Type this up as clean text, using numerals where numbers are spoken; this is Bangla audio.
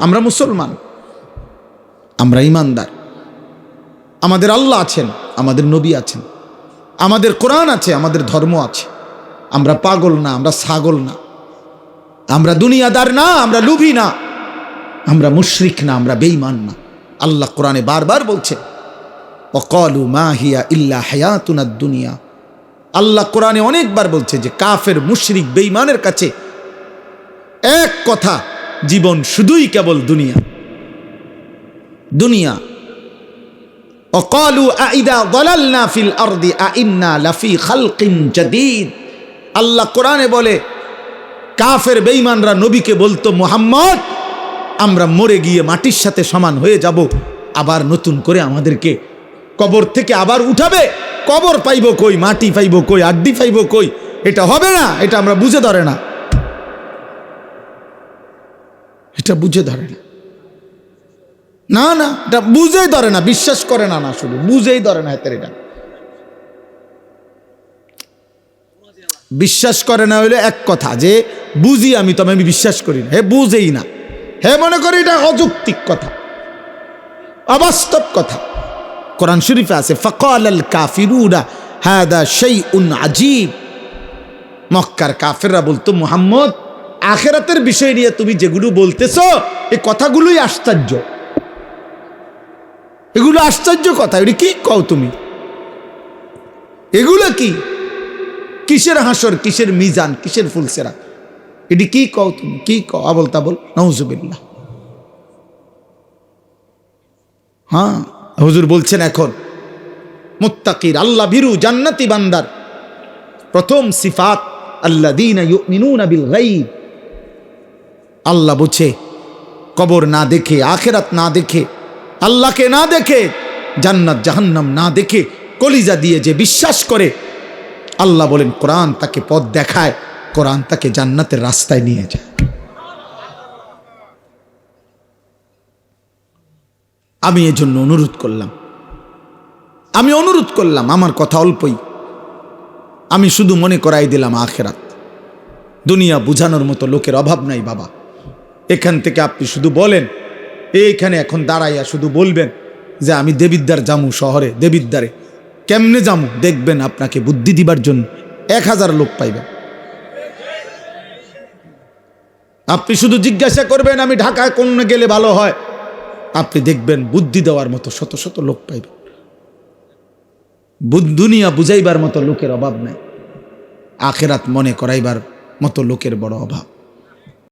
আমরা মুসলমান, আমরা ইমানদার, আমাদের আল্লাহ আছেন, আমাদের নবী আছেন, আমাদের কোরআন আছে, আমাদের ধর্ম আছে। আমরা পাগল না, আমরা ছাগল না, আমরা দুনিয়াদার না, আমরা লুভি না, আমরা মুশরিক না, আমরা বেঈমান না। আল্লাহ কোরআনে বারবার বলছে ওয়াকালু মা হিয়া ইল্লা হায়াতুনাদ দুনিয়া। আল্লাহ কোরআনে অনেকবার বলছে যে কাফের মুশরিক বেঈমানের কাছে এক কথা, জীবন শুধুই কেবল দুনিয়া দুনিয়া। ওয়াকালু আইদা যালালনা ফিল আরদি আইন্না লাফি খালকিন জাদীদ। আল্লাহ কোরআনে বলে কাফের বেঈমানরা নবীকে বলতো, মুহাম্মদ আমরা মরে গিয়ে মাটির সাথে সমান হয়ে যাব, আবার নতুন করে আমাদেরকে কবর থেকে আবার উঠাবে। কবর পাইব কই, মাটি পাইব কই, আড্ডি পাইব কই? এটা হবে না, এটা আমরা বুঝে ধরে না, এটা বুঝে ধরে না। না না, এটা বুঝেই ধরে না, বিশ্বাস করে না, না শুধু বুঝেই ধরে না। এটা বিশ্বাস করে না হইলে এক কথা, যে বুঝি আমি, তবে আমি বিশ্বাস করি না। হে বুঝেই না, হে মনে করি এটা অযৌক্তিক কথা, অবাস্তব কথা। কোরআন শরীফে আছে ফাকালাল কাফিরুনা হাদা শাইউন আজীব। মক্কার কাফেররা বলতো, মুহাম্মদ আখিরাতের বিষয় নিয়ে তুমি যেগুলো বলতেছো এই কথাগুলোই আশ্চর্য, এগুলো আশ্চর্য কথা। এটা কি কও তুমি? এগুলো কি? কিসের হাসর, কিসের মিজান, কিসের ফুলসেরা? এটি কি কও তুমি? কি কও? আবল তাবল, নাউজুবিল্লাহ। হ্যাঁ, হুজুর বলছেন এখন মুত্তাকির, আল্লাহ ভীরু জান্নাতি বান্দার প্রথম সিফাত আল্লাযীনা ইউমিনুনা বিল গায়ব। আল্লাহ বুঝে, কবর না দেখে, আখিরাত না দেখে, আল্লাহকে না দেখে, জান্নাত জাহান্নাম না দেখে কলিজা দিয়ে যে বিশ্বাস করে, আল্লাহ বলেন কোরআন তাকে পথ দেখায়, কোরআন তাকে জান্নাতের রাস্তায় নিয়ে যায়। আমি এজন্য অনুরোধ করলাম, আমার কথা অল্পই, আমি শুধু মনে করাই দিলাম আখিরাত। দুনিয়া বুঝানোর মতো লোকের অভাব নাই বাবা। এখান থেকে আপনি শুধু বলেন, এইখানে এখন দাঁড়াইয়া শুধু বলবেন যে আমি দেবিদ্বার জামু, শহরে দেবিদ্বারে কেমনে জামু, দেখবেন আপনাকে বুদ্ধি দিবার জন্য 1000 লোক পাইবেন। আপনি শুধু জিজ্ঞাসা করবেন আমি ঢাকায় কোন গেলে ভালো হয়, আপনি দেখবেন বুদ্ধি দেওয়ার মতো শত শত লোক পাইবেন। দুনিয়া বুঝাইবার মতো লোকের অভাব নাই, আখিরাত মনে করাইবার মতো লোকের বড় অভাব।